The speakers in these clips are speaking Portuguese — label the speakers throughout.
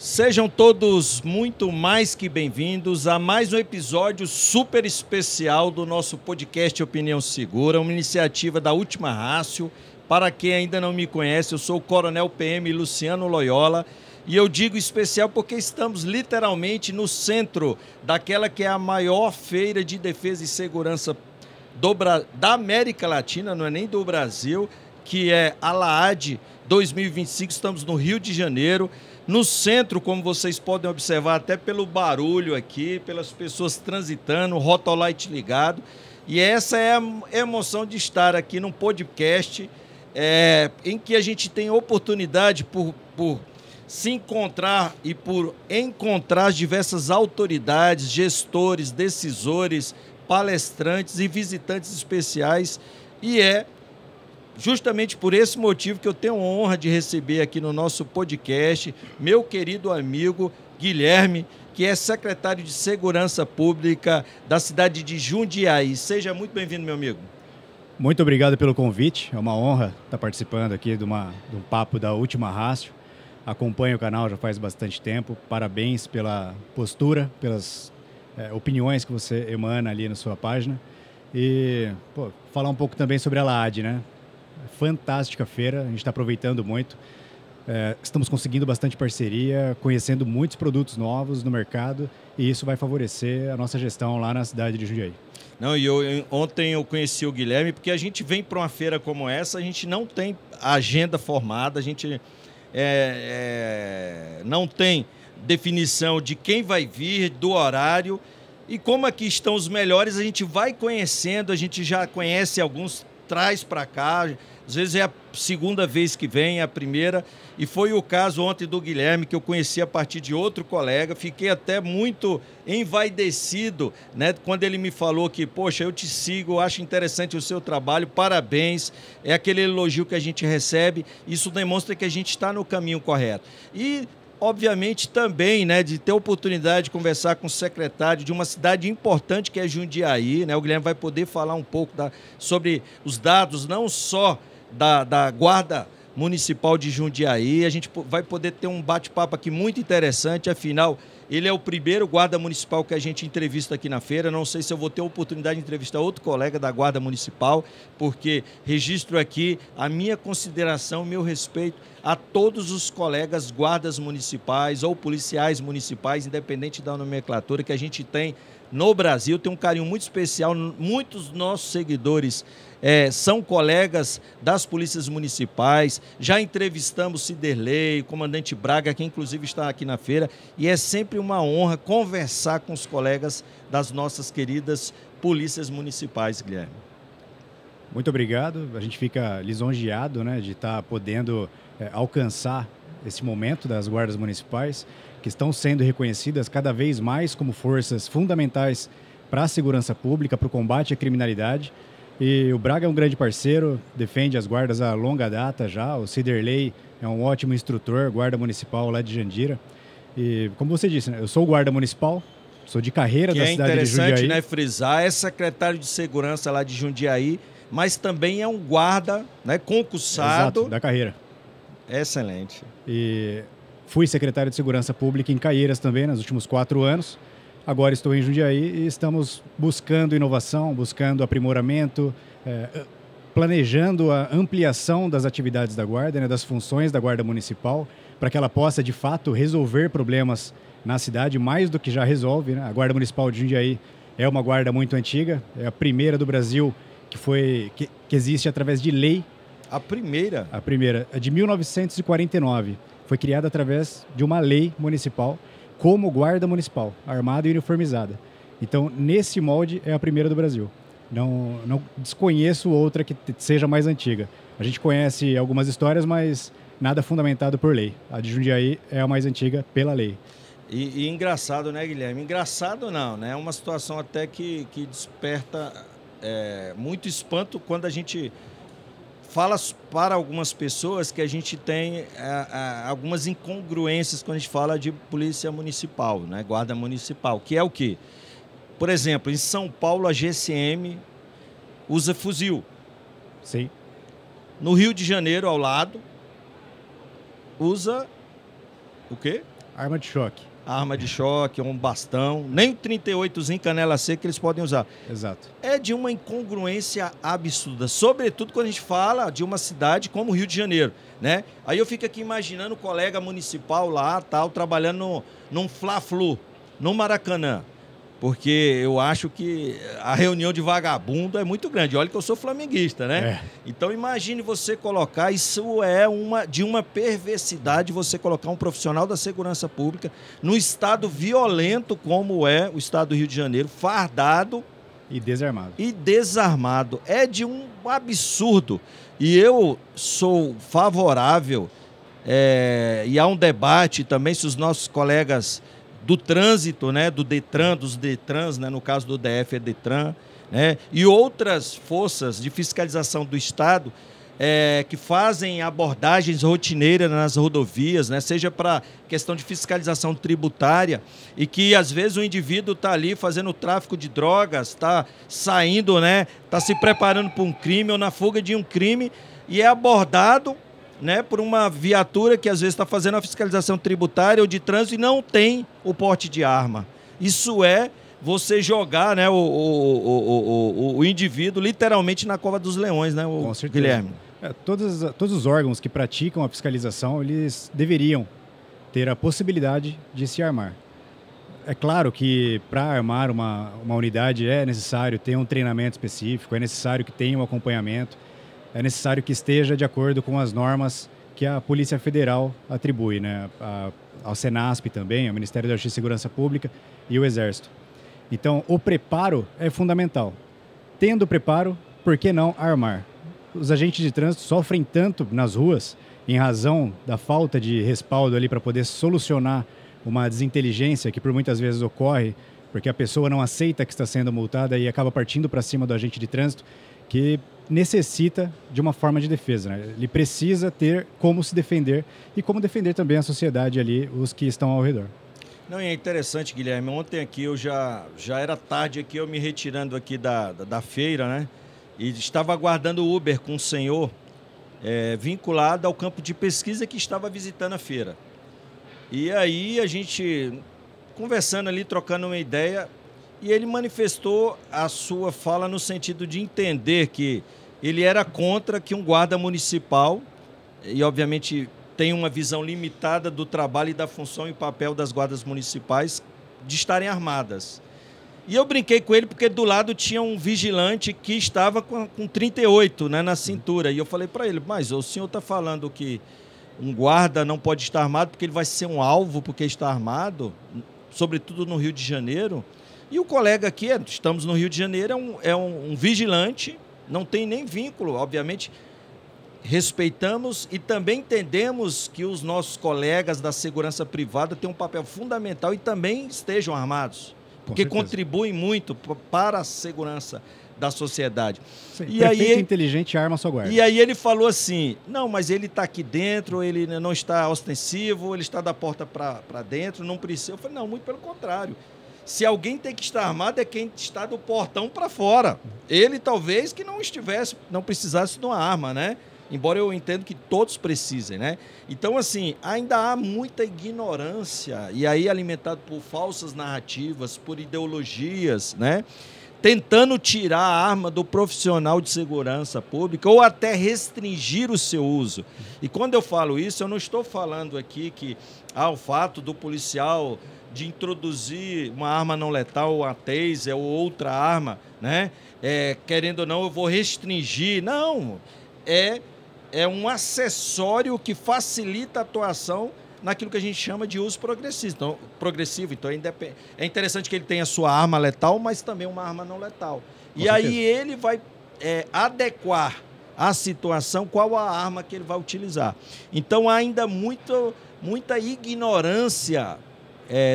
Speaker 1: Sejam todos muito mais que bem-vindos a mais um episódio super especial do nosso podcast Opinião Segura, uma iniciativa da Última Rácio. Para quem ainda não me conhece, eu sou o Coronel PM Luciano Loyola e eu digo especial porque estamos literalmente no centro daquela que é a maior feira de defesa e segurança da América Latina, não é nem do Brasil, que é a LAAD 2025. Estamos no Rio de Janeiro. No centro, como vocês podem observar, até pelo barulho aqui, pelas pessoas transitando, o rotolight ligado. E essa é a emoção de estar aqui num podcast em que a gente tem oportunidade por se encontrar e por encontrar diversas autoridades, gestores, decisores, palestrantes e visitantes especiais. E é justamente por esse motivo que eu tenho a honra de receber aqui no nosso podcast meu querido amigo Guilherme, que é secretário de Segurança Pública da cidade de Jundiaí. Seja muito bem-vindo, meu amigo.
Speaker 2: Muito obrigado pelo convite. É uma honra estar participando aqui de um papo da Última Rácio. Acompanho o canal já faz bastante tempo. Parabéns pela postura, pelas opiniões que você emana ali na sua página. E falar um pouco também sobre a LAAD, né? Fantástica feira, a gente está aproveitando muito, estamos conseguindo bastante parceria, conhecendo muitos produtos novos no mercado e isso vai favorecer a nossa gestão lá na cidade de Jundiaí.
Speaker 1: Não, ontem eu conheci o Guilherme porque a gente vem para uma feira como essa, a gente não tem agenda formada, a gente não tem definição de quem vai vir, do horário, e como aqui estão os melhores, a gente vai conhecendo, a gente já conhece alguns, traz para cá. Às vezes é a segunda vez que vem, a primeira, e foi o caso ontem do Guilherme, que eu conheci a partir de outro colega. Fiquei até muito envaidecido, né, quando ele me falou que, poxa, eu te sigo, acho interessante o seu trabalho, parabéns. É aquele elogio que a gente recebe, isso demonstra que a gente está no caminho correto. E obviamente também, né, de ter a oportunidade de conversar com o secretário de uma cidade importante que é Jundiaí, né? O Guilherme vai poder falar um pouco sobre os dados, não só da Guarda Municipal de Jundiaí. A gente vai poder ter um bate-papo aqui muito interessante, afinal, ele é o primeiro guarda municipal que a gente entrevista aqui na feira. Não sei se eu vou ter a oportunidade de entrevistar outro colega da Guarda Municipal, porque registro aqui a minha consideração, o meu respeito a todos os colegas guardas municipais ou policiais municipais, independente da nomenclatura que a gente tem no Brasil. Tem um carinho muito especial. Muitos dos nossos seguidores são colegas das polícias municipais. Já entrevistamos Ciderley, comandante Braga, que inclusive está aqui na feira, e é sempre uma honra conversar com os colegas das nossas queridas polícias municipais, Guilherme.
Speaker 2: Muito obrigado. A gente fica lisonjeado, né, de estar podendo alcançar esse momento das guardas municipais, que estão sendo reconhecidas cada vez mais como forças fundamentais para a segurança pública, para o combate à criminalidade. E o Braga é um grande parceiro, defende as guardas há longa data já. O Ciderley é um ótimo instrutor, guarda municipal lá de Jandira. E como você disse, né, eu sou guarda municipal, sou de carreira da cidade de Jundiaí.
Speaker 1: É interessante, né, frisar, é secretário de segurança lá de Jundiaí, mas também é um guarda, né, concursado.
Speaker 2: Exato, da carreira.
Speaker 1: Excelente.
Speaker 2: E fui secretário de Segurança Pública em Caieiras também, nos últimos 4 anos. Agora estou em Jundiaí e estamos buscando inovação, buscando aprimoramento, planejando a ampliação das atividades da Guarda, né, das funções da Guarda Municipal, para que ela possa, de fato, resolver problemas na cidade, mais do que já resolve, né? A Guarda Municipal de Jundiaí é uma guarda muito antiga, é a primeira do Brasil que existe através de lei.
Speaker 1: A primeira?
Speaker 2: A primeira, é de 1949. Foi criada através de uma lei municipal como guarda municipal, armada e uniformizada. Então, nesse molde, é a primeira do Brasil. Não desconheço outra que seja mais antiga. A gente conhece algumas histórias, mas nada fundamentado por lei. A de Jundiaí é a mais antiga pela lei.
Speaker 1: E engraçado, né, Guilherme? Engraçado não, né? É uma situação até que desperta muito espanto quando a gente fala para algumas pessoas que a gente tem algumas incongruências quando a gente fala de polícia municipal, né? Guarda municipal, que é o quê? Por exemplo, em São Paulo a GCM usa fuzil.
Speaker 2: Sim.
Speaker 1: No Rio de Janeiro, ao lado, usa o quê?
Speaker 2: Arma de choque.
Speaker 1: Arma de choque, um bastão, nem o 38zinho canela seca eles podem usar.
Speaker 2: Exato.
Speaker 1: É de uma incongruência absurda, sobretudo quando a gente fala de uma cidade como o Rio de Janeiro, né? Aí eu fico aqui imaginando o colega municipal lá, tal, trabalhando num Fla-Flu, no Maracanã, porque eu acho que a reunião de vagabundo é muito grande. Olha que eu sou flamenguista, né? Então imagine você colocar, isso é de uma perversidade, você colocar um profissional da segurança pública num estado violento como é o estado do Rio de Janeiro, fardado
Speaker 2: e desarmado.
Speaker 1: E desarmado. É de um absurdo. E eu sou favorável, e há um debate também se os nossos colegas do trânsito, né, do Detran, dos Detrans, né, no caso do DF é Detran, né, e outras forças de fiscalização do Estado que fazem abordagens rotineiras nas rodovias, né, seja para questão de fiscalização tributária, e que às vezes o indivíduo está ali fazendo tráfico de drogas, está saindo, né, está se preparando para um crime ou na fuga de um crime e é abordado, né, por uma viatura que às vezes está fazendo a fiscalização tributária ou de trânsito e não tem o porte de arma. Isso é você jogar, né, o indivíduo literalmente na cova dos leões, né,
Speaker 2: Com certeza.
Speaker 1: Guilherme?
Speaker 2: Todos os órgãos que praticam a fiscalização, eles deveriam ter a possibilidade de se armar. É claro que para armar uma unidade é necessário ter um treinamento específico, é necessário que tenha um acompanhamento, é necessário que esteja de acordo com as normas que a Polícia Federal atribui, né? Ao Senasp também, ao Ministério da Justiça e Segurança Pública e o Exército. Então, o preparo é fundamental. Tendo preparo, por que não armar? Os agentes de trânsito sofrem tanto nas ruas, em razão da falta de respaldo ali para poder solucionar uma desinteligência que por muitas vezes ocorre, porque a pessoa não aceita que está sendo multada e acaba partindo para cima do agente de trânsito, que necessita de uma forma de defesa, né? Ele precisa ter como se defender e como defender também a sociedade ali, os que estão ao redor.
Speaker 1: Não, e é interessante, Guilherme, ontem aqui eu já era tarde aqui, eu me retirando aqui da feira, né? E estava aguardando o Uber com um senhor vinculado ao campo de pesquisa que estava visitando a feira. E aí a gente conversando ali, trocando uma ideia, e ele manifestou a sua fala no sentido de entender que ele era contra que um guarda municipal, e obviamente tem uma visão limitada do trabalho e da função e papel das guardas municipais de estarem armadas. E eu brinquei com ele porque do lado tinha um vigilante que estava com 38, né, na cintura. E eu falei para ele, mas o senhor está falando que um guarda não pode estar armado porque ele vai ser um alvo porque está armado, sobretudo no Rio de Janeiro? E o colega aqui, estamos no Rio de Janeiro, é um vigilante, não tem nem vínculo, obviamente, respeitamos e também entendemos que os nossos colegas da segurança privada têm um papel fundamental e também estejam armados, porque contribuem muito para a segurança da sociedade.
Speaker 2: Sim, e aí inteligente arma sua guarda.
Speaker 1: E aí ele falou assim, não, mas ele está aqui dentro, ele não está ostensivo, ele está da porta para dentro, não precisa. Eu falei, não, muito pelo contrário. Se alguém tem que estar armado é quem está do portão para fora. Ele talvez que não precisasse de uma arma, né? Embora eu entenda que todos precisem, né? Então, assim, ainda há muita ignorância, e aí alimentado por falsas narrativas, por ideologias, né? Tentando tirar a arma do profissional de segurança pública ou até restringir o seu uso. E quando eu falo isso, eu não estou falando aqui que o fato do policial de introduzir uma arma não letal, uma taser ou outra arma, né? Querendo ou não, eu vou restringir. Não, é um acessório que facilita a atuação naquilo que a gente chama de uso progressivo. Então, é interessante que ele tenha a sua arma letal, mas também uma arma não letal. E aí ele vai adequar à situação qual a arma que ele vai utilizar. Então, há ainda muita ignorância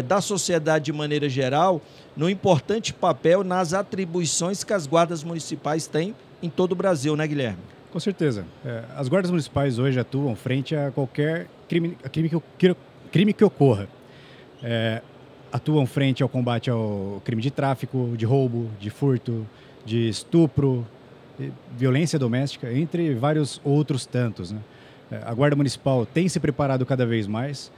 Speaker 1: da sociedade de maneira geral no importante papel nas atribuições que as guardas municipais têm em todo o Brasil, né, Guilherme?
Speaker 2: Com certeza. As guardas municipais hoje atuam frente a qualquer crime que ocorra. Atuam frente ao combate ao crime de tráfico, de roubo, de furto, de estupro, de violência doméstica, entre vários outros tantos, né? A Guarda Municipal tem se preparado cada vez mais.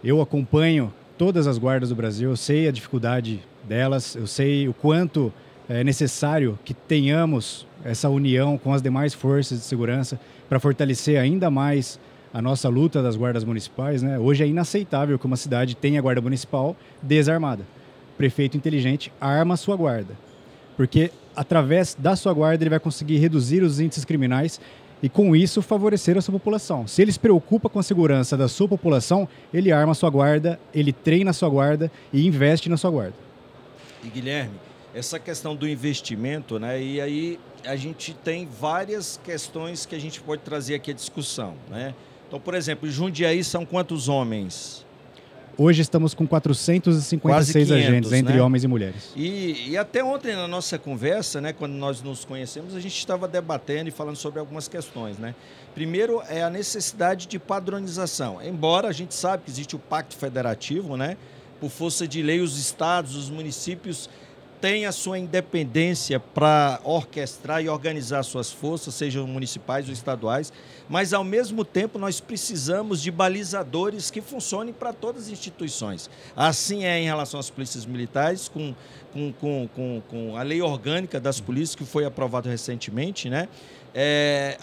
Speaker 2: Eu acompanho todas as guardas do Brasil, eu sei a dificuldade delas, eu sei o quanto é necessário que tenhamos essa união com as demais forças de segurança para fortalecer ainda mais a nossa luta das guardas municipais, né? Hoje é inaceitável que uma cidade tenha guarda municipal desarmada. O prefeito inteligente arma a sua guarda, porque através da sua guarda ele vai conseguir reduzir os índices criminais e com isso favorecer a sua população. Se ele se preocupa com a segurança da sua população, ele arma a sua guarda, ele treina a sua guarda e investe na sua guarda.
Speaker 1: E Guilherme, essa questão do investimento, né? E aí a gente tem várias questões que a gente pode trazer aqui à discussão, né? Então, por exemplo, em Jundiaí são quantos homens?
Speaker 2: Hoje estamos com 456
Speaker 1: Quase 500,
Speaker 2: agentes, entre
Speaker 1: né?
Speaker 2: homens e mulheres.
Speaker 1: E até ontem na nossa conversa, né, quando nós nos conhecemos, a gente estava debatendo e falando sobre algumas questões, né? Primeiro é a necessidade de padronização. Embora a gente sabe que existe o Pacto Federativo, né? Por força de lei, os estados, os municípios têm a sua independência para orquestrar e organizar suas forças, sejam municipais ou estaduais, mas, ao mesmo tempo, nós precisamos de balizadores que funcionem para todas as instituições. Assim é em relação às polícias militares, com a lei orgânica das polícias, que foi aprovada recentemente, né?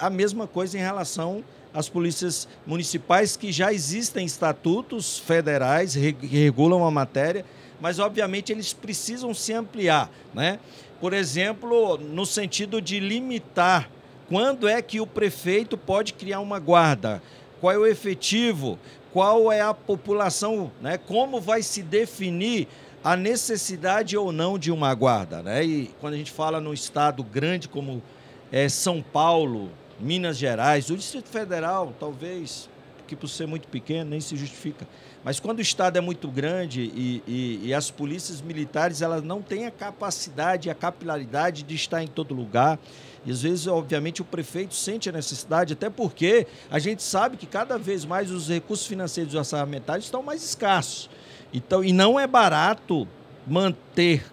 Speaker 1: A mesma coisa em relação às polícias municipais, que já existem estatutos federais que regulam a matéria, mas, obviamente, eles precisam se ampliar, né? Por exemplo, no sentido de limitar quando é que o prefeito pode criar uma guarda, qual é o efetivo, qual é a população, né? Como vai se definir a necessidade ou não de uma guarda, né? E quando a gente fala num estado grande como São Paulo, Minas Gerais, o Distrito Federal, talvez, que por ser muito pequeno, nem se justifica. Mas quando o estado é muito grande e as polícias militares elas não têm a capacidade, a capilaridade de estar em todo lugar, e às vezes, obviamente, o prefeito sente a necessidade, até porque a gente sabe que cada vez mais os recursos financeiros e orçamentários estão mais escassos. Então, e não é barato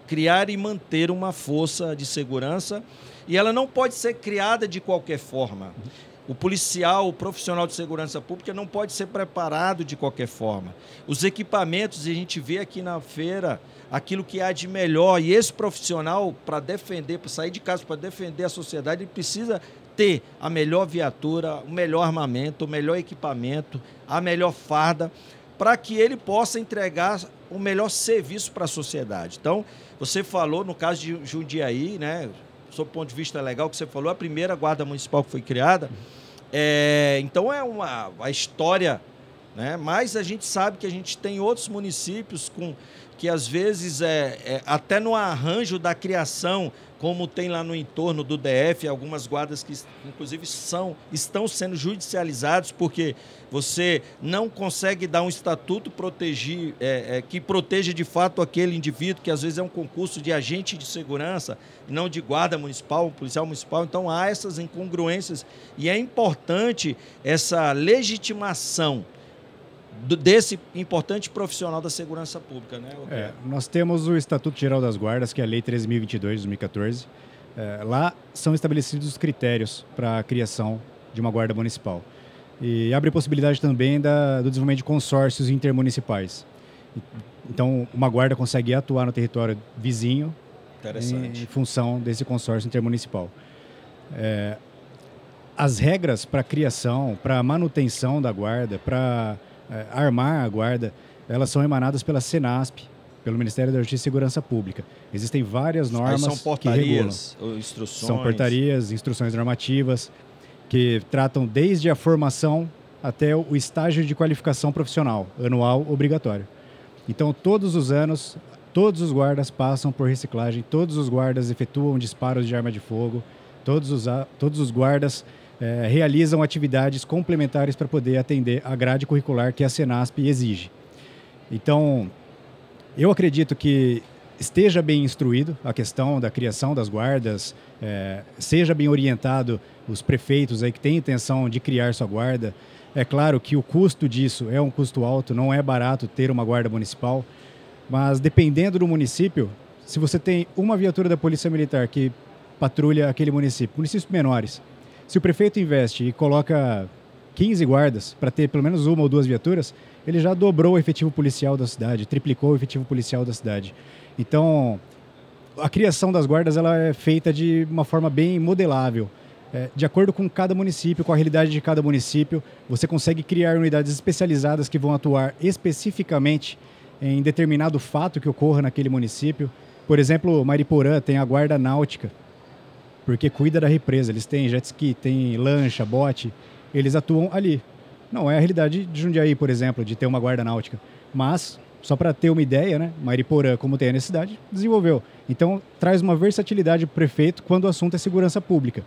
Speaker 1: criar e manter uma força de segurança, e ela não pode ser criada de qualquer forma. O policial, o profissional de segurança pública não pode ser preparado de qualquer forma. Os equipamentos, a gente vê aqui na feira aquilo que há de melhor, e esse profissional, para defender, para sair de casa, para defender a sociedade, ele precisa ter a melhor viatura, o melhor armamento, o melhor equipamento, a melhor farda, para que ele possa entregar o melhor serviço para a sociedade. Então, você falou, no caso de Jundiaí, né? Sob o ponto de vista legal que você falou, a primeira guarda municipal que foi criada. Então é a história, né? Mas a gente sabe que a gente tem outros municípios que às vezes até no arranjo da criação, como tem lá no entorno do DF, algumas guardas que inclusive estão sendo judicializados porque você não consegue dar um estatuto que proteja de fato aquele indivíduo, que às vezes é um concurso de agente de segurança, não de guarda municipal, policial municipal. Então há essas incongruências e é importante essa legitimação desse importante profissional da segurança pública, né?
Speaker 2: Nós temos o Estatuto Geral das Guardas, que é a Lei 13.022 de 2014. Lá são estabelecidos os critérios para a criação de uma guarda municipal. E abre possibilidade também do desenvolvimento de consórcios intermunicipais. Então, uma guarda consegue atuar no território vizinho em função desse consórcio intermunicipal. As regras para a criação, para a manutenção da guarda, para armar a guarda, elas são emanadas pela Senasp, pelo Ministério da Justiça e Segurança Pública. Existem várias normas
Speaker 1: são portarias,
Speaker 2: que regulam.
Speaker 1: Instruções.
Speaker 2: São portarias, instruções normativas, que tratam desde a formação até o estágio de qualificação profissional, anual obrigatório. Então, todos os anos, todos os guardas passam por reciclagem, todos os guardas efetuam disparos de arma de fogo, todos os guardas realizam atividades complementares para poder atender a grade curricular que a Senasp exige. Então, eu acredito que esteja bem instruído a questão da criação das guardas, seja bem orientado os prefeitos aí que têm intenção de criar sua guarda. É claro que o custo disso é um custo alto, não é barato ter uma guarda municipal, mas dependendo do município, se você tem uma viatura da Polícia Militar que patrulha aquele município, municípios menores, se o prefeito investe e coloca 15 guardas para ter pelo menos uma ou duas viaturas, ele já dobrou o efetivo policial da cidade, triplicou o efetivo policial da cidade. Então, a criação das guardas ela é feita de uma forma bem modelável. De acordo com cada município, com a realidade de cada município, você consegue criar unidades especializadas que vão atuar especificamente em determinado fato que ocorra naquele município. Por exemplo, Mariporã tem a guarda náutica, porque cuida da represa. Eles têm jet ski, tem lancha, bote, eles atuam ali. Não é a realidade de Jundiaí, por exemplo, de ter uma guarda náutica. Mas, só para ter uma ideia, né, Mariporã, como tem a necessidade, desenvolveu. Então, traz uma versatilidade para o prefeito quando o assunto é segurança pública.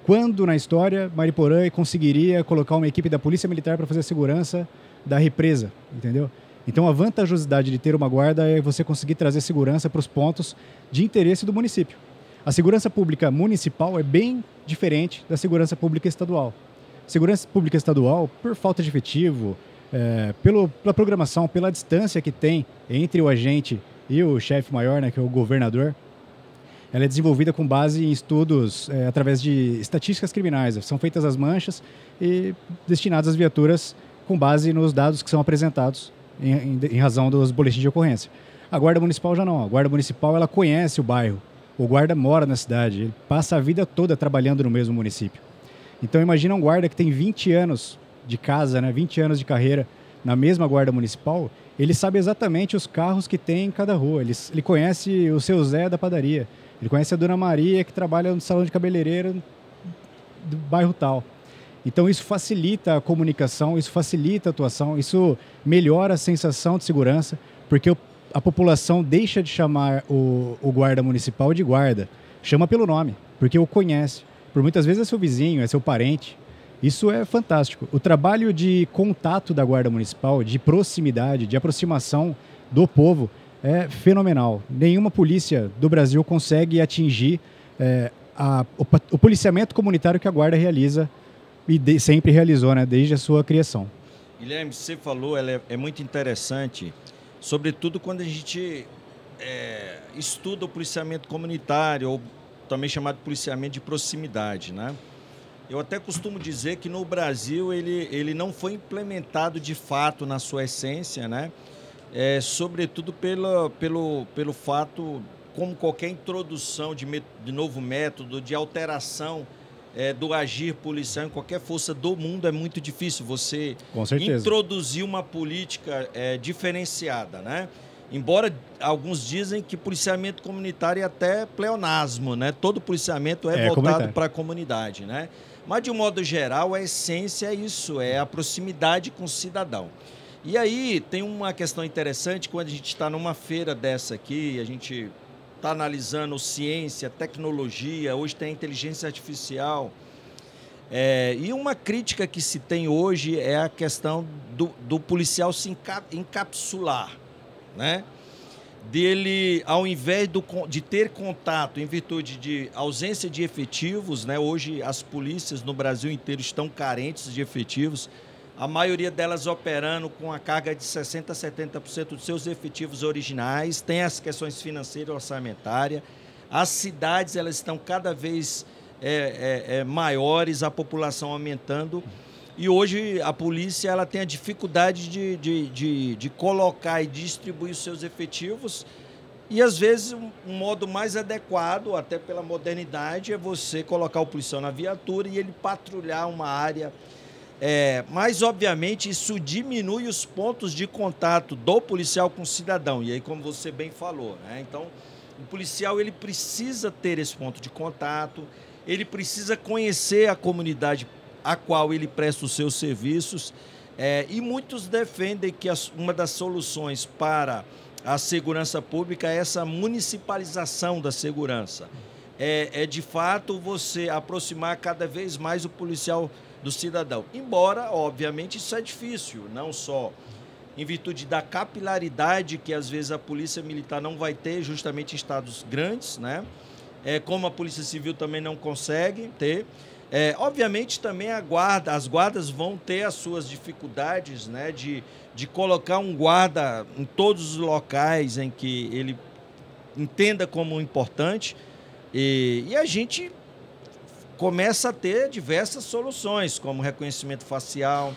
Speaker 2: Quando, na história, Mariporã conseguiria colocar uma equipe da Polícia Militar para fazer a segurança da represa, entendeu? Então, a vantajosidade de ter uma guarda é você conseguir trazer segurança para os pontos de interesse do município. A segurança pública municipal é bem diferente da segurança pública estadual. Segurança pública estadual, por falta de efetivo, pela programação, pela distância que tem entre o agente e o chefe maior, né, que é o governador, ela é desenvolvida com base em estudos através de estatísticas criminais. São feitas as manchas e destinadas às viaturas com base nos dados que são apresentados em razão dos boletins de ocorrência. A Guarda Municipal já não. A Guarda Municipal ela conhece o bairro. O guarda mora na cidade. Ele passa a vida toda trabalhando no mesmo município. Então imagina um guarda que tem 20 anos de casa, né, 20 anos de carreira na mesma Guarda Municipal. Ele sabe exatamente os carros que tem em cada rua. Ele conhece o seu Zé da padaria. Ele conhece a Dona Maria, que trabalha no salão de cabeleireiro do bairro tal. Então, isso facilita a comunicação, isso facilita a atuação, isso melhora a sensação de segurança, porque a população deixa de chamar o guarda municipal de guarda, chama pelo nome, porque o conhece. Por muitas vezes é seu vizinho, é seu parente. Isso é fantástico. O trabalho de contato da Guarda Municipal, de proximidade, de aproximação do povo, é fenomenal. Nenhuma polícia do Brasil consegue atingir o policiamento comunitário que a Guarda realiza e sempre realizou, né, desde a sua criação.
Speaker 1: Guilherme, você falou, ela é muito interessante, sobretudo quando a gente estuda o policiamento comunitário, ou também chamado de policiamento de proximidade, né? Eu até costumo dizer que no Brasil ele não foi implementado de fato na sua essência, né? Sobretudo pelo fato, como qualquer introdução de novo método, de alteração do agir policial em qualquer força do mundo, é muito difícil você introduzir uma política diferenciada, né? Embora alguns dizem que policiamento comunitário é até pleonasmo, né? Todo policiamento é voltado para a comunidade, né? Mas, de um modo geral, a essência é isso, é a proximidade com o cidadão. E aí tem uma questão interessante, quando a gente está numa feira dessa aqui, a gente está analisando ciência, tecnologia, hoje tem inteligência artificial, e uma crítica que se tem hoje é a questão do policial se encapsular, né? Dele, ao invés de ter contato em virtude de ausência de efetivos, né? Hoje as polícias no Brasil inteiro estão carentes de efetivos, a maioria delas operando com a carga de 60% a 70% dos seus efetivos originais, tem as questões financeiras e orçamentárias, as cidades elas estão cada vez maiores, a população aumentando, e hoje a polícia ela tem a dificuldade de colocar e distribuir os seus efetivos, e às vezes um modo mais adequado, até pela modernidade, é você colocar o policial na viatura e ele patrulhar uma área. Mas, obviamente, isso diminui os pontos de contato do policial com o cidadão, e aí, como você bem falou, né? Então, o policial ele precisa ter esse ponto de contato, ele precisa conhecer a comunidade a qual ele presta os seus serviços, e muitos defendem que uma das soluções para a segurança pública é essa municipalização da segurança. De fato, você aproximar cada vez mais o policial do cidadão. Embora, obviamente, isso é difícil, não só em virtude da capilaridade que, às vezes, a Polícia Militar não vai ter, justamente em estados grandes, né? Como a Polícia Civil também não consegue ter. Obviamente, também as guardas vão ter as suas dificuldades, né? De colocar um guarda em todos os locais em que ele entenda como importante. E a gente começa a ter diversas soluções, como reconhecimento facial,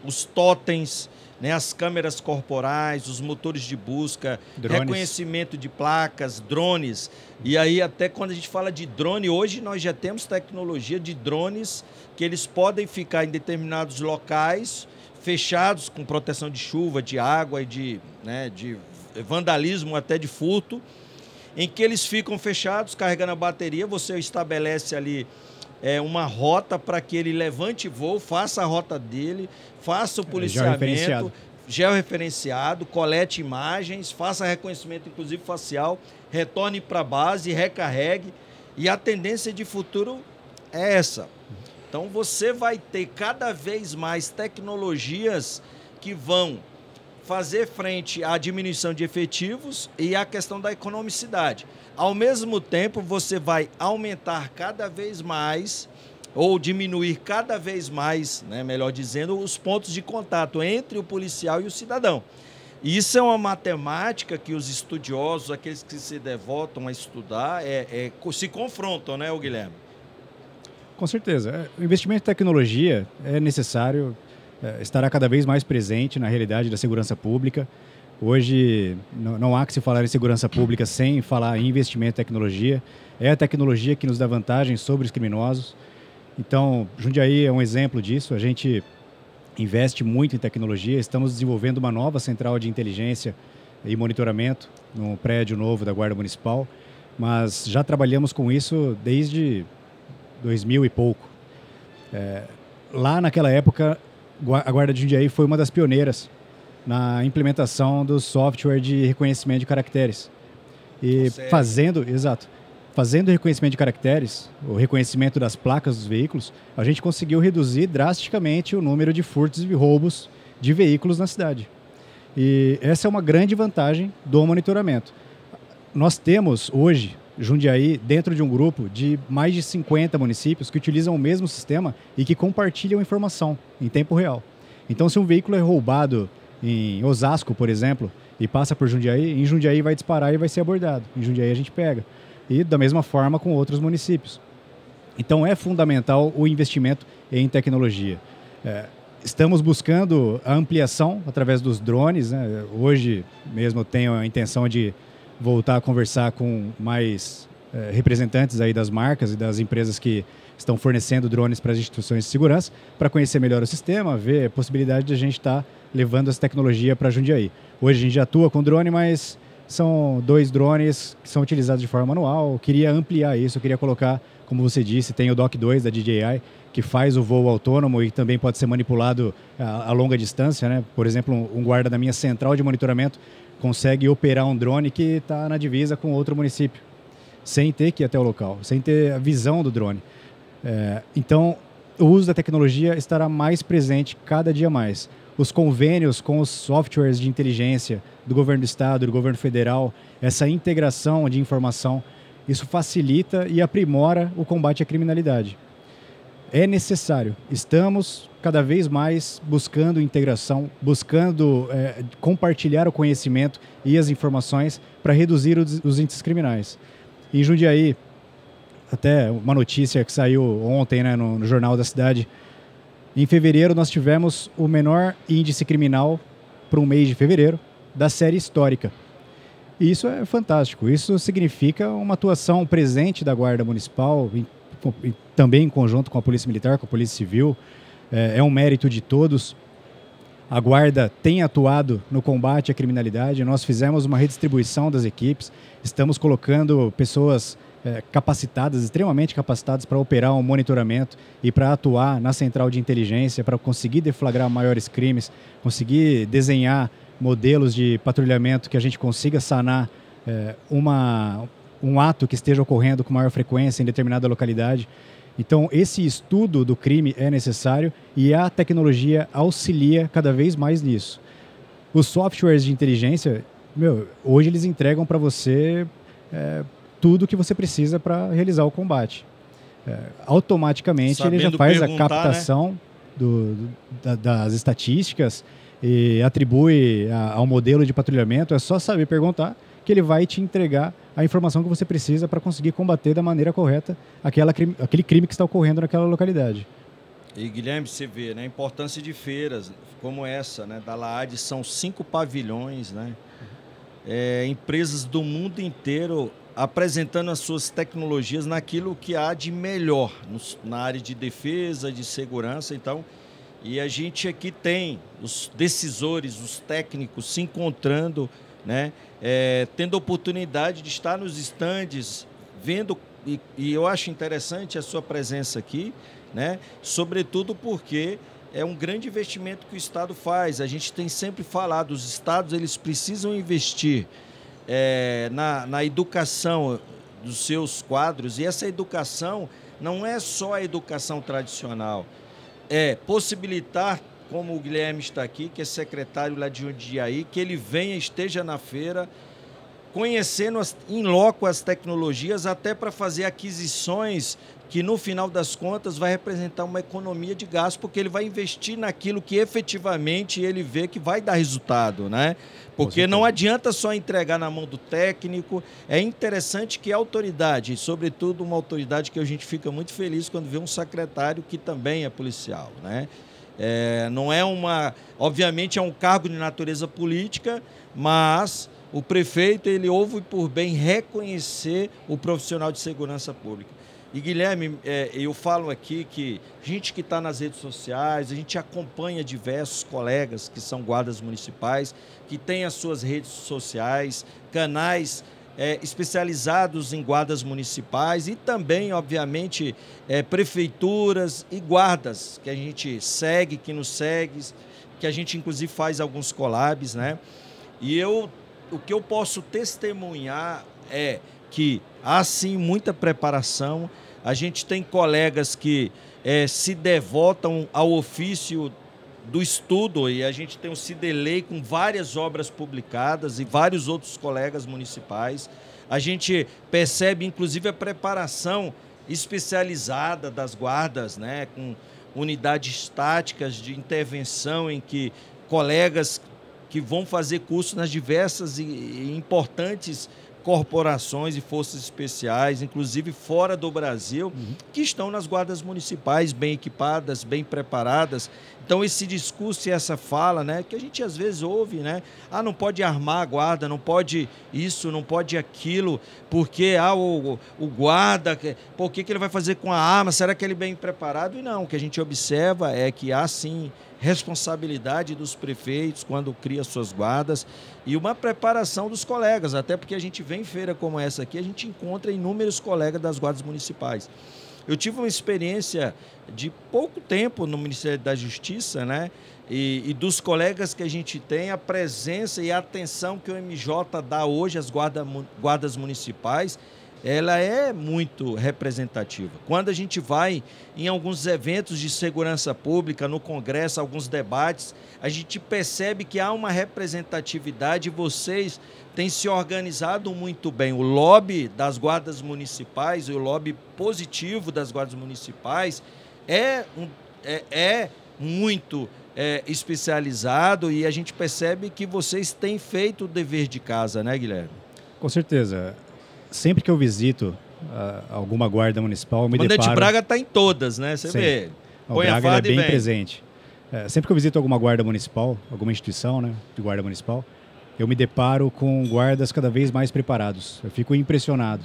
Speaker 1: os totens, né, as câmeras corporais, os motores de busca,
Speaker 2: drones,
Speaker 1: reconhecimento de placas, drones. E aí até quando a gente fala de drone, hoje nós já temos tecnologia de drones que eles podem ficar em determinados locais fechados com proteção de chuva, de água e de vandalismo, até de furto, em que eles ficam fechados, carregando a bateria, você estabelece ali uma rota para que ele levante voo, faça a rota dele, faça o policiamento, georreferenciado, colete imagens, faça reconhecimento, inclusive facial, retorne para a base, recarregue. E a tendência de futuro é essa. Então, você vai ter cada vez mais tecnologias que vão fazer frente à diminuição de efetivos e à questão da economicidade. Ao mesmo tempo, você vai aumentar cada vez mais, ou diminuir cada vez mais, né, melhor dizendo, os pontos de contato entre o policial e o cidadão. E isso é uma matemática que os estudiosos, aqueles que se devotam a estudar, se confrontam, né, Guilherme?
Speaker 2: Com certeza. O investimento em tecnologia é necessário, estará cada vez mais presente na realidade da segurança pública. Hoje não há que se falar em segurança pública sem falar em investimento em tecnologia. É a tecnologia que nos dá vantagem sobre os criminosos. Então, Jundiaí é um exemplo disso. A gente investe muito em tecnologia. Estamos desenvolvendo uma nova central de inteligência e monitoramento num prédio novo da Guarda Municipal. Mas já trabalhamos com isso desde 2000 e pouco. Lá naquela época, a Guarda de Jundiaí foi uma das pioneiras na implementação do software de reconhecimento de caracteres. E fazendo reconhecimento de caracteres, o reconhecimento das placas dos veículos, a gente conseguiu reduzir drasticamente o número de furtos e roubos de veículos na cidade. E essa é uma grande vantagem do monitoramento. Nós temos hoje Jundiaí dentro de um grupo de mais de 50 municípios que utilizam o mesmo sistema e que compartilham informação em tempo real. Então, se um veículo é roubado em Osasco, por exemplo, e passa por Jundiaí, em Jundiaí vai disparar e vai ser abordado. Em Jundiaí a gente pega. E da mesma forma com outros municípios. Então, é fundamental o investimento em tecnologia. Estamos buscando a ampliação através dos drones, né? Hoje mesmo eu tenho a intenção de voltar a conversar com mais representantes aí das marcas e das empresas que estão fornecendo drones para as instituições de segurança, para conhecer melhor o sistema, ver a possibilidade de a gente estar levando essa tecnologia para Jundiaí. Hoje a gente já atua com drone, mas são 2 drones que são utilizados de forma manual. Eu queria ampliar isso, eu queria colocar, como você disse, tem o Dock 2 da DJI, que faz o voo autônomo e também pode ser manipulado a longa distância, né? Por exemplo, um guarda da minha central de monitoramento consegue operar um drone que está na divisa com outro município, sem ter que ir até o local, sem ter a visão do drone. Então, o uso da tecnologia estará mais presente cada dia mais. Os convênios com os softwares de inteligência do governo do estado, do governo federal, essa integração de informação, isso facilita e aprimora o combate à criminalidade. É necessário. Estamos cada vez mais buscando integração, buscando compartilhar o conhecimento e as informações para reduzir os índices criminais. Em Jundiaí, até uma notícia que saiu ontem, né, no Jornal da Cidade, em fevereiro nós tivemos o menor índice criminal para um mês de fevereiro da série histórica. E isso é fantástico. Isso significa uma atuação presente da Guarda Municipal, também em conjunto com a Polícia Militar, com a Polícia Civil. É um mérito de todos. A Guarda tem atuado no combate à criminalidade. Nós fizemos uma redistribuição das equipes. Estamos colocando pessoas capacitadas, extremamente capacitadas para operar um monitoramento e para atuar na central de inteligência, para conseguir deflagrar maiores crimes, conseguir desenhar modelos de patrulhamento que a gente consiga sanar um ato que esteja ocorrendo com maior frequência em determinada localidade. Então, esse estudo do crime é necessário e a tecnologia auxilia cada vez mais nisso. Os softwares de inteligência, hoje eles entregam para você tudo que você precisa para realizar o combate. Automaticamente ele já faz a captação, né, das estatísticas e atribui ao modelo de patrulhamento. É só saber perguntar que ele vai te entregar a informação que você precisa para conseguir combater da maneira correta aquele crime que está ocorrendo naquela localidade.
Speaker 1: E, Guilherme, você vê, né, a importância de feiras como essa, né, da LAAD, são 5 pavilhões, né, empresas do mundo inteiro apresentando as suas tecnologias naquilo que há de melhor na área de defesa, de segurança. Então, e a gente aqui tem os decisores, os técnicos se encontrando, né, tendo oportunidade de estar nos estandes, vendo, e eu acho interessante a sua presença aqui, né, sobretudo porque é um grande investimento que o Estado faz. A gente tem sempre falado, os Estados eles precisam investir na educação dos seus quadros, e essa educação não é só a educação tradicional, é possibilitar, como o Guilherme está aqui, que é secretário lá de Jundiaí, que ele venha, esteja na feira, conhecendo em loco as tecnologias, até para fazer aquisições que, no final das contas, vai representar uma economia de gasto, porque ele vai investir naquilo que efetivamente ele vê que vai dar resultado, né? Porque não adianta só entregar na mão do técnico, é interessante que a autoridade, sobretudo uma autoridade que a gente fica muito feliz quando vê um secretário que também é policial, né? Não é obviamente é um cargo de natureza política, mas o prefeito ele ouve por bem reconhecer o profissional de segurança pública. E, Guilherme, eu falo aqui que gente que está nas redes sociais, a gente acompanha diversos colegas que são guardas municipais, que têm as suas redes sociais, canais especializados em guardas municipais e também, obviamente, prefeituras e guardas que a gente segue, que nos segue, que a gente, inclusive, faz alguns collabs, né? E o que eu posso testemunhar é que há, sim, muita preparação. A gente tem colegas que se devotam ao ofício do estudo, e a gente tem o CIDELEI com várias obras publicadas e vários outros colegas municipais. A gente percebe, inclusive, a preparação especializada das guardas, né, com unidades táticas de intervenção em que colegas que vão fazer curso nas diversas e importantes corporações e forças especiais, inclusive fora do Brasil, que estão nas guardas municipais bem equipadas, bem preparadas. Então, esse discurso e essa fala, né, que a gente às vezes ouve, né, não pode armar a guarda, não pode isso, não pode aquilo, porque o guarda, por que ele vai fazer com a arma? Será que ele é bem preparado? E não, o que a gente observa é que há, sim, responsabilidade dos prefeitos quando cria suas guardas e uma preparação dos colegas, até porque a gente vem em feira como essa aqui, a gente encontra inúmeros colegas das guardas municipais. Eu tive uma experiência de pouco tempo no Ministério da Justiça, né? E dos colegas que a gente tem, a presença e a atenção que o MJ dá hoje às guardas municipais, ela é muito representativa. Quando a gente vai em alguns eventos de segurança pública, no Congresso, alguns debates, a gente percebe que há uma representatividade e vocês têm se organizado muito bem. O lobby das guardas municipais, o lobby positivo das guardas municipais é muito especializado e a gente percebe que vocês têm feito o dever de casa, né, Guilherme?
Speaker 2: Com certeza. Sempre que eu visito alguma guarda municipal, eu me deparo...
Speaker 1: Comandante Braga está em todas, né? Você vê.
Speaker 2: O Braga é bem presente. Sempre que eu visito alguma guarda municipal, alguma instituição, né, de guarda municipal, eu me deparo com guardas cada vez mais preparados. Eu fico impressionado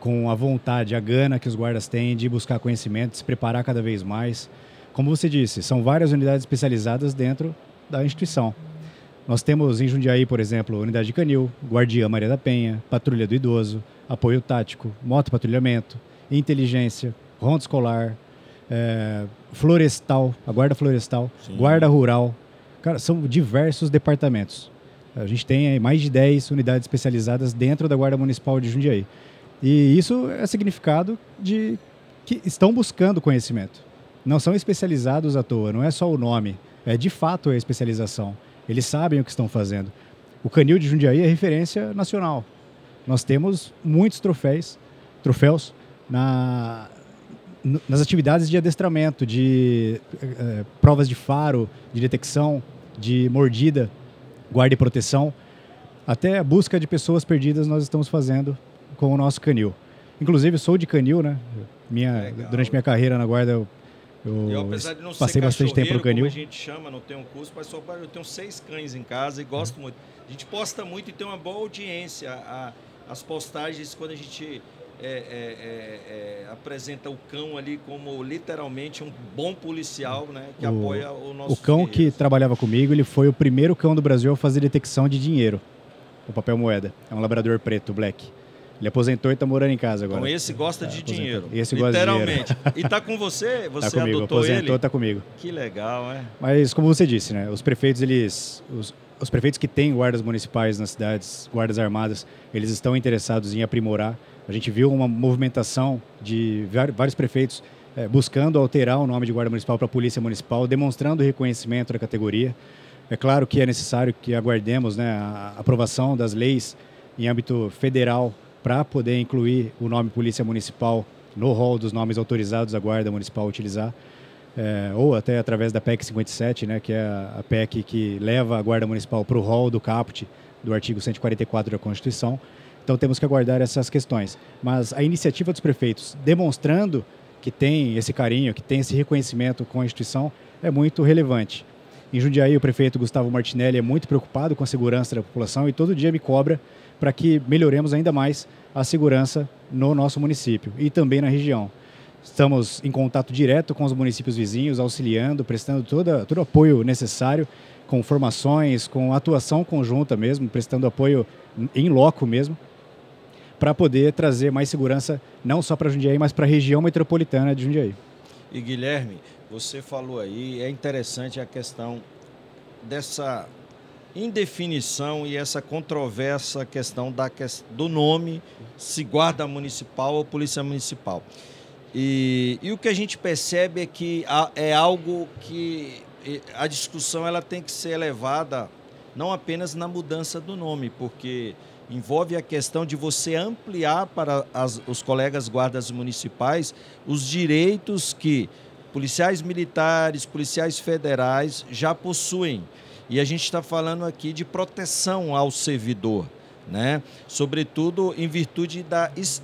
Speaker 2: com a vontade, a gana que os guardas têm de buscar conhecimento, de se preparar cada vez mais. Como você disse, são várias unidades especializadas dentro da instituição. Nós temos em Jundiaí, por exemplo, Unidade de Canil, Guardiã Maria da Penha, Patrulha do Idoso, Apoio Tático, Motopatrulhamento, Inteligência, Ronda Escolar, Florestal, a Guarda Florestal, sim, Guarda Rural. Cara, são diversos departamentos. A gente tem mais de 10 unidades especializadas dentro da Guarda Municipal de Jundiaí. E isso é significado de que estão buscando conhecimento. Não são especializados à toa, não é só o nome, de fato é a especialização. Eles sabem o que estão fazendo. O Canil de Jundiaí é referência nacional. Nós temos muitos troféus nas atividades de adestramento, de provas de faro, de detecção, de mordida, guarda e proteção. Até a busca de pessoas perdidas nós estamos fazendo com o nosso canil. Inclusive, eu sou de canil, né? Durante minha carreira na guarda, eu
Speaker 1: apesar de não
Speaker 2: passei
Speaker 1: ser
Speaker 2: bastante tempo no canil.
Speaker 1: como a gente chama, não tenho um curso, mas eu tenho 6 cães em casa e gosto muito. A gente posta muito e tem uma boa audiência. As postagens, quando a gente apresenta o cão ali como literalmente um bom policial, né, que apoia o nosso.
Speaker 2: O cão que trabalhava comigo, ele foi o primeiro cão do Brasil a fazer detecção de dinheiro, o papel moeda. É um labrador preto, black. Ele aposentou e está morando em casa agora.
Speaker 1: Então esse gosta de dinheiro.
Speaker 2: Esse gosta de dinheiro. Literalmente.
Speaker 1: E está com você? Você
Speaker 2: tá comigo,
Speaker 1: adotou
Speaker 2: aposentou,
Speaker 1: ele?
Speaker 2: Está comigo.
Speaker 1: Que legal, é?
Speaker 2: Mas como você disse, né, os prefeitos, os prefeitos que têm guardas municipais nas cidades, guardas armadas, eles estão interessados em aprimorar. A gente viu uma movimentação de vários prefeitos buscando alterar o nome de guarda municipal para polícia municipal, demonstrando o reconhecimento da categoria. É claro que é necessário que aguardemos, né, a aprovação das leis em âmbito federal para poder incluir o nome polícia municipal no rol dos nomes autorizados a guarda municipal a utilizar. Ou até através da PEC 57, né, que é a PEC que leva a Guarda Municipal para o rol do caput do artigo 144 da Constituição. Então temos que aguardar essas questões. Mas a iniciativa dos prefeitos, demonstrando que tem esse carinho, que tem esse reconhecimento com a instituição, é muito relevante. Em Jundiaí, o prefeito Gustavo Martinelli é muito preocupado com a segurança da população e todo dia me cobra para que melhoremos ainda mais a segurança no nosso município e também na região. Estamos em contato direto com os municípios vizinhos, auxiliando, prestando todo o apoio necessário, com formações, com atuação conjunta mesmo, prestando apoio em loco mesmo, para poder trazer mais segurança não só para Jundiaí, mas para a região metropolitana de Jundiaí.
Speaker 1: E Guilherme, você falou aí, é interessante a questão dessa indefinição e essa controversa questão do nome, se guarda municipal ou polícia municipal. E o que a gente percebe é que é algo que a discussão ela tem que ser elevada não apenas na mudança do nome, porque envolve a questão de você ampliar para os colegas guardas municipais os direitos que policiais militares, policiais federais já possuem. E a gente está falando aqui de proteção ao servidor, né? Sobretudo em virtude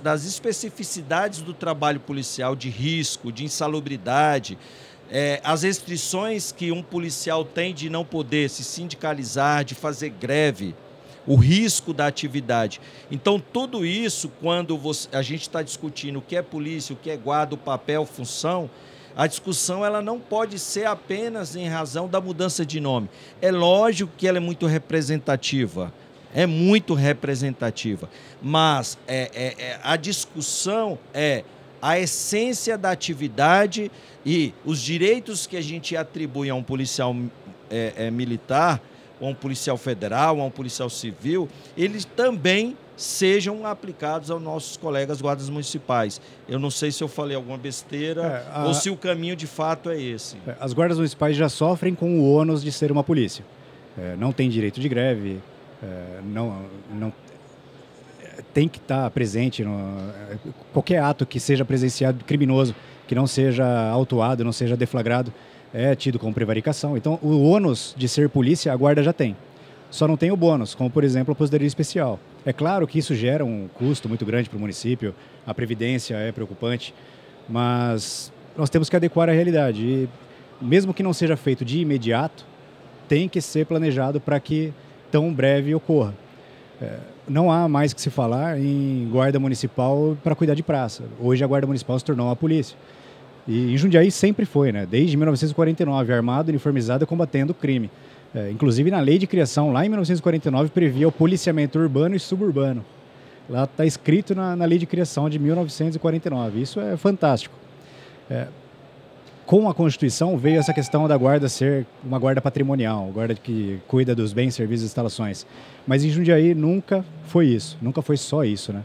Speaker 1: das especificidades do trabalho policial, de risco, de insalubridade, as restrições que um policial tem de não poder se sindicalizar, de fazer greve, o risco da atividade. Então, tudo isso, quando a gente está discutindo o que é polícia, o que é guarda, o papel, função, a discussão ela não pode ser apenas em razão da mudança de nome. É lógico que ela é muito representativa, mas a discussão é a essência da atividade e os direitos que a gente atribui a um policial militar, ou a um policial federal, ou a um policial civil, eles também sejam aplicados aos nossos colegas guardas municipais. Eu não sei se eu falei alguma besteira ou se o caminho de fato é esse.
Speaker 2: As guardas municipais já sofrem com o ônus de ser uma polícia. Não tem direito de greve, não tem que estar presente qualquer ato que seja presenciado criminoso, que não seja autuado, não seja deflagrado, é tido como prevaricação. Então, o ônus de ser polícia, a guarda já tem. Só não tem o bônus, como, por exemplo, a aposentadoria especial. É claro que isso gera um custo muito grande para o município, a previdência é preocupante, mas nós temos que adequar à realidade. E, mesmo que não seja feito de imediato, tem que ser planejado para que tão breve ocorra. Não há mais que se falar em guarda municipal para cuidar de praça. Hoje a guarda municipal se tornou uma polícia. E em Jundiaí sempre foi, né? Desde 1949, armado, uniformizado, combatendo o crime. Inclusive na lei de criação, lá em 1949, previa o policiamento urbano e suburbano. Lá está escrito na lei de criação de 1949. Isso é fantástico. Com a Constituição veio essa questão da guarda ser uma guarda patrimonial, guarda que cuida dos bens, serviços e instalações. Mas em Jundiaí nunca foi isso, nunca foi só isso, né?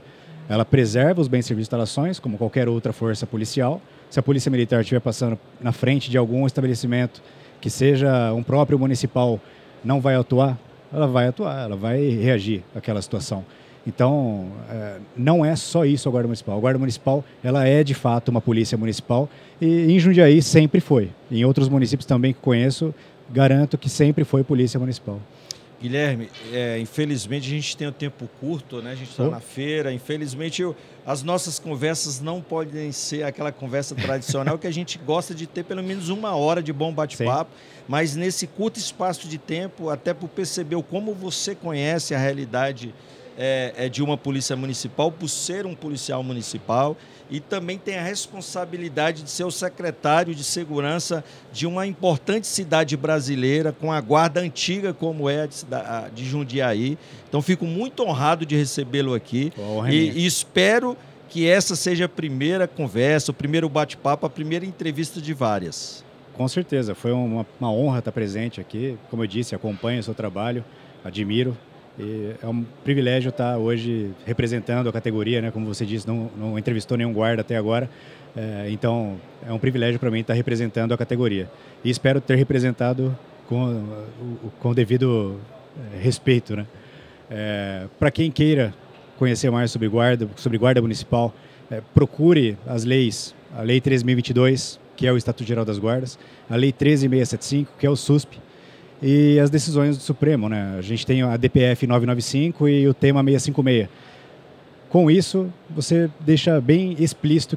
Speaker 2: Ela preserva os bens, serviços e instalações, como qualquer outra força policial. Se a polícia militar estiver passando na frente de algum estabelecimento que seja um próprio municipal, não vai atuar, ela vai reagir àquela situação. Então, não é só isso a Guarda Municipal. A Guarda Municipal, ela é de fato uma polícia municipal e em Jundiaí sempre foi. Em outros municípios também que conheço, garanto que sempre foi polícia municipal.
Speaker 1: Guilherme, infelizmente a gente tem um tempo curto, né? A gente está na feira. Infelizmente, as nossas conversas não podem ser aquela conversa tradicional que a gente gosta de ter pelo menos 1 hora de bom bate-papo. Mas nesse curto espaço de tempo, até por perceber como você conhece a realidade de uma polícia municipal, por ser um policial municipal, e também tem a responsabilidade de ser o secretário de segurança de uma importante cidade brasileira, com a guarda antiga como é a de Jundiaí. Então, fico muito honrado de recebê-lo aqui e espero que essa seja a primeira conversa, o primeiro bate-papo, a primeira entrevista de várias.
Speaker 2: Com certeza, foi uma honra estar presente aqui. Como eu disse, acompanho o seu trabalho, admiro. E é um privilégio estar hoje representando a categoria, né? Como você disse, não entrevistou nenhum guarda até agora. Então, é um privilégio para mim estar representando a categoria. E espero ter representado com o devido respeito, né? Para quem queira conhecer mais sobre guarda municipal, procure as leis. A Lei 3.022, que é o Estatuto Geral das Guardas. A Lei 13.675, que é o SUSP. E as decisões do Supremo, né? A gente tem a DPF 995 e o tema 656. Com isso, você deixa bem explícito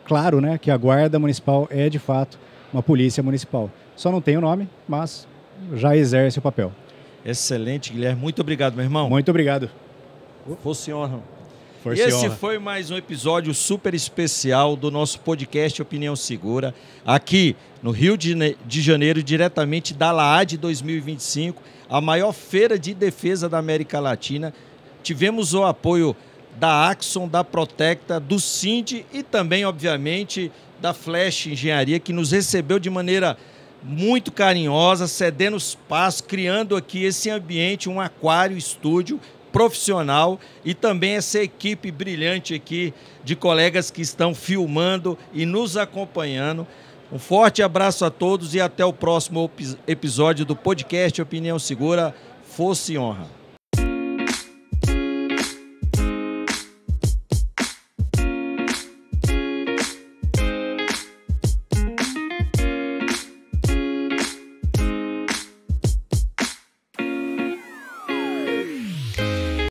Speaker 2: claro, né, que a Guarda Municipal é, de fato, uma polícia municipal. Só não tem o nome, mas já exerce o papel.
Speaker 1: Excelente, Guilherme. Muito obrigado, meu irmão.
Speaker 2: Muito obrigado.
Speaker 1: Fosse honra. E esse foi mais um episódio super especial do nosso podcast Opinião Segura, aqui no Rio de Janeiro, diretamente da LAAD 2025, a maior feira de defesa da América Latina. Tivemos o apoio da Axon, da Protecta, do Sind e também, obviamente, da Flash Engenharia, que nos recebeu de maneira muito carinhosa, cedendo espaço, criando aqui esse ambiente, um aquário estúdio profissional, e também essa equipe brilhante aqui de colegas que estão filmando e nos acompanhando. Um forte abraço a todos e até o próximo episódio do podcast Opinião Segura. Fosse honra.